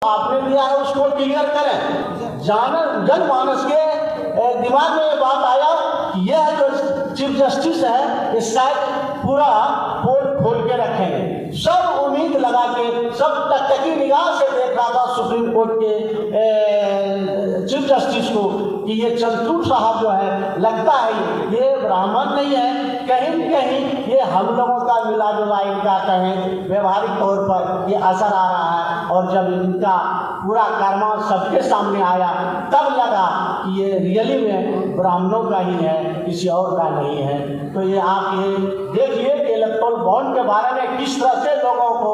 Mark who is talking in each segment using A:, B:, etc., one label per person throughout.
A: आपने दिया है उसको क्लियर करें। जनमानस के दिमाग में ये बात आया कि यह जो चीफ जस्टिस है ये शायद पूरा पोल खोल के रखेंगे। सब उम्मीद लगा के सब टकटकी निगाह से देख रहा था सुप्रीम कोर्ट के चीफ जस्टिस को कि ये चंद्रचूड़ साहब जो है लगता है ये ब्राह्मण नहीं है, कहीं कहीं ये हम लोगों का मिला जुला इनका कहें व्यवहारिक तौर पर ये असर आ रहा है। और जब इनका पूरा कर्मा सबके सामने आया तब लगा कि ये रियली में ब्राह्मणों का ही है, किसी और का नहीं है। तो ये आप ये देखिए कि इलेक्टोरल बॉन्ड के बारे में किस तरह से लोगों को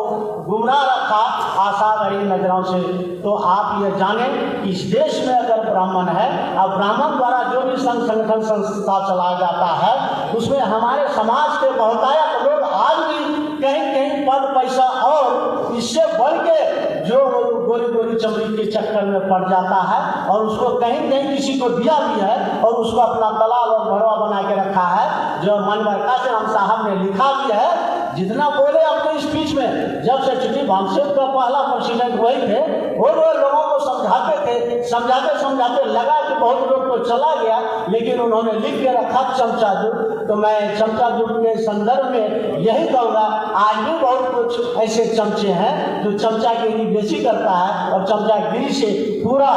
A: गुमराह रखा आशा भरी नजरों से। तो आप ये जानें कि इस देश में अगर ब्राह्मण है और ब्राह्मण द्वारा जो भी संगठन संस्था चलाया जाता है उसमें हमारे समाज के बहुतायत लोग आज भी कहीं कहीं पद पैसा और इससे बढ़ के जो गोरी गोरी चमड़ी के चक्कर में पड़ जाता है और उसको कहीं कहीं किसी को दिया भी है और उसको अपना दलाल और भरवा बना के रखा है। जो मनवर कासिम साहब ने लिखा भी है, जितना बोले अपने स्पीच में, जब से चिट्ठी भामसेन का पहला प्रेसिडेंट वही थे वो लोगों को समझाते थे, समझाते लगा कि बहुत लोग तो चला गया, लेकिन उन्होंने लिख के रखा चमचा जुट। तो मैं चमचा जुट के संदर्भ में यही कहूँगा, आज भी बहुत कुछ ऐसे चमचे हैं जो चमचागिरी बेची करता है और चमचागिरी से पूरा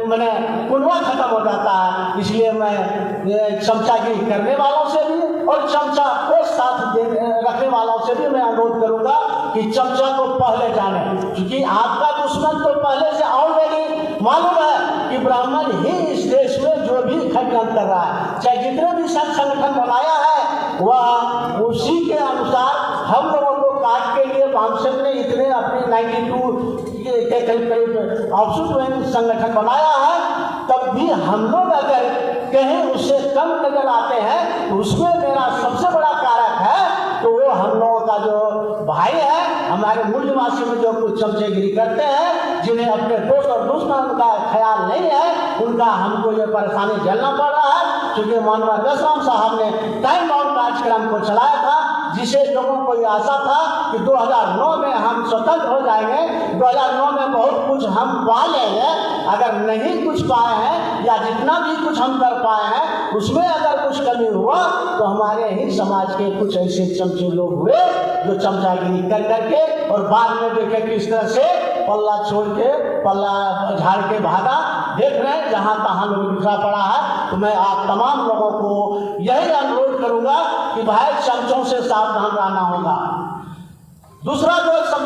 A: मैंने कुनवा खत्म हो जाता है। इसलिए मैं चमचागिरी करने वालों से भी और चमचा को साथ रखने वालों से भी मैं अनुरोध करूंगा कि चमचा को पहले जाने, क्योंकि आपका दुश्मन तो पहले से ऑलरेडी मालूम है कि ब्राह्मण ही इस देश में जो भी खंडन कर रहा है, चाहे जितने भी संगठन बनाया है वह उसी के अनुसार हम लोगों को काट के लिए भामसेन ने इतने अपने 92 के करीब ऑफशूट संगठन बनाया है, तब भी हम लोग अगर कहीं उससे कम नजर आते हैं तो उसमें मेरा सबसे बड़ा कारक है तो वो हम लोगों का जो भाई है, हमारे मूल निवासी में जो कुछ चमचेगिरी करते हैं, जिन्हें अपने दोस्त और दुश्मन का ख्याल नहीं है, उनका हमको ये परेशानी झेलना पड़ रहा है। क्योंकि मानवा दसराम साहब ने टाइम बाउंड कार्यक्रम को चलाया था, जिसे लोगों को ये आशा था कि 2009 में हम स्वतंत्र हो जाएंगे, 2009 में बहुत कुछ हम पा लेंगे। अगर नहीं कुछ पाए हैं या जितना भी कुछ हम कर पाए हैं उसमें अगर कुछ कमी हुआ तो हमारे ही समाज के कुछ ऐसे चमचे लोग हुए जो चमचागिरी कर करके और बाद में देखे किस तरह से पल्ला छोड़ के पल्ला झाड़ के भागा। देख रहे हैं जहाँ तहाँ लोग बिखरा पड़ा है। तो मैं आप तमाम लोगों को यही अनुरोध करूंगा कि भाई चमचों से सावधान रहना होगा। दूसरा जो समझा